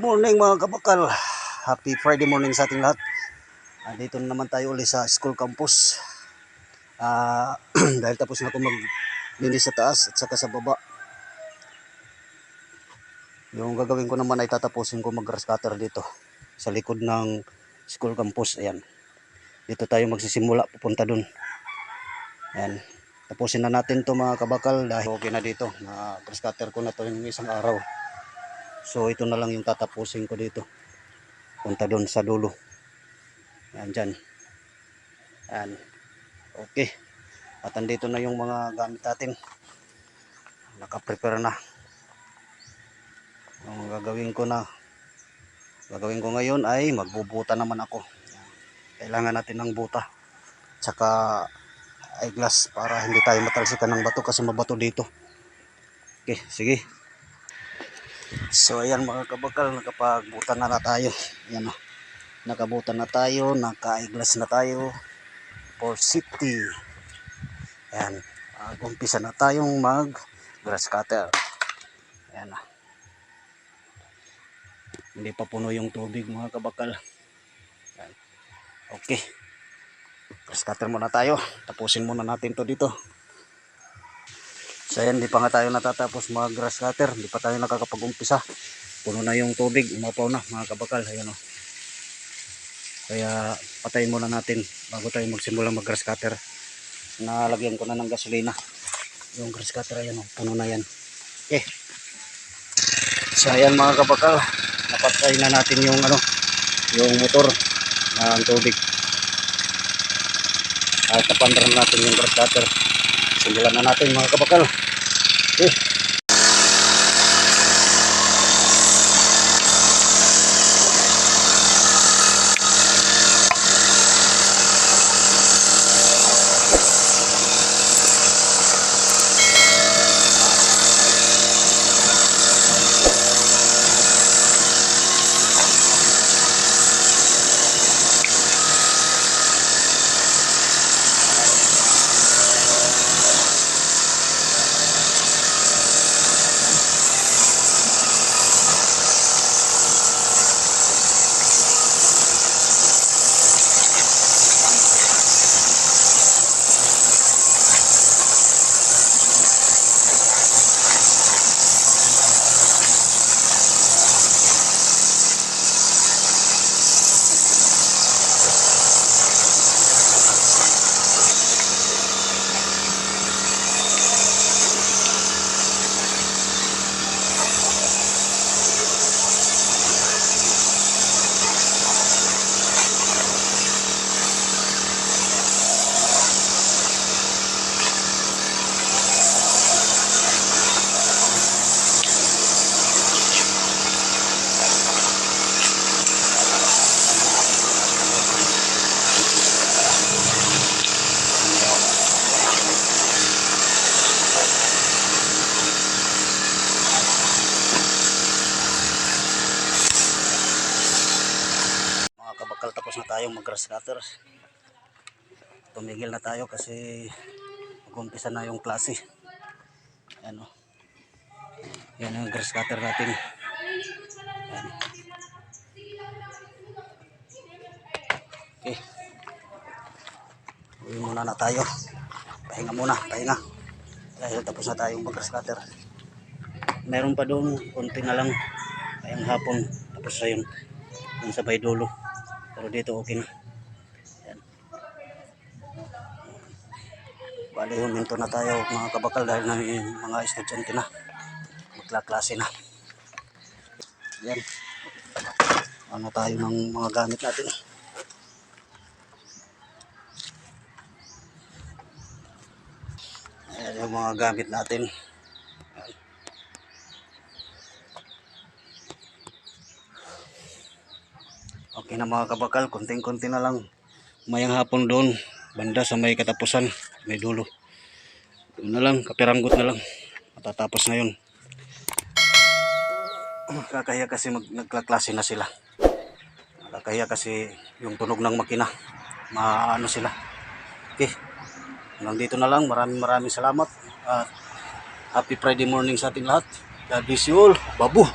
Good morning mga kabakal. Happy Friday morning sa ating lahat. Dito na naman tayo ulit sa school campus. Dahil tapos na ako maglinis sa taas at saka sa baba. Yung gagawin ko naman ay tatapusin ko mag-grass cutter dito sa likod ng school campus. Ayan. Dito tayo magsisimula pupunta dun. Ayan. Tapusin na natin to mga kabakal dahil okay na dito. Na-grass cutter ko na to yung isang araw. So ito na lang yung tatapusin ko dito. Punta doon sa dulo. Yan dyan. Yan. Okay. At andito na yung mga gamit natin. Naka-prepare na. Ang gagawin ko ngayon ay magbubuta naman ako. Kailangan natin ng buta. Tsaka eyeglass para hindi tayo matalsikan ng bato kasi mabato dito. Okay, sige. So ayan mga kabakal, nakapagbuta na tayo. Ayan o. Nakabuta na tayo, naka-eyeglass na tayo for safety. Ayan. Umpisa na tayong mag-grass cutter. Ayan na. Hindi pa puno yung tubig mga kabakal. Ayan. Okay. Grass cutter muna tayo. Tapusin muna natin to dito. So ayan, di pa nga tayo natatapos mag-grass cutter. Di pa tayo nakakapag-umpisa. Puno na yung tubig. Umapaw na mga kabakal. Ayan o. Kaya patayin muna natin bago tayo magsimula mag-grass cutter. Nalagyan ko na ng gasolina. Yung grass cutter, ayan o. Puno na yan. Okay. So ayan mga kabakal. Napatay na natin yung motor ng tubig. At napandran natin yung grass cutter. Simulan na natin mga kabakal. Okay. Kabakal, tapos na tayong mag-grass cutter. Tumigil na tayo kasi mag-umpisa na yung klase. Ayan o. Yan ang grass cutter natin. Ayan. Okay. Uwi muna na tayo. Pahinga muna, pahinga. Dahil tapos na tayong mag-grass cutter. Meron pa doon, konti na lang. Ayang hapon, tapos na yun. Dun sa bay dulo. Pero dito okay na. Ayan. Bali, huminto na tayo mga kabakal dahil na mga estudyante na. Magklaklase na. Ayan. Ano tayo ng mga gamit natin. Ayan yung mga gamit natin. Ayan. Okay na mga kabakal, konting-konti na lang. Mayang hapon doon, banda sa may katapusan, may dulo. Doon na lang, kapiranggot na lang. Matatapos na yun. Kakahiya kasi nagklaklase na sila. Kakahiya kasi yung tunog ng makina. Maano sila. Okay. Hanggang dito na lang. Maraming salamat. Happy Friday morning sa ating lahat. God bless you all. Babu!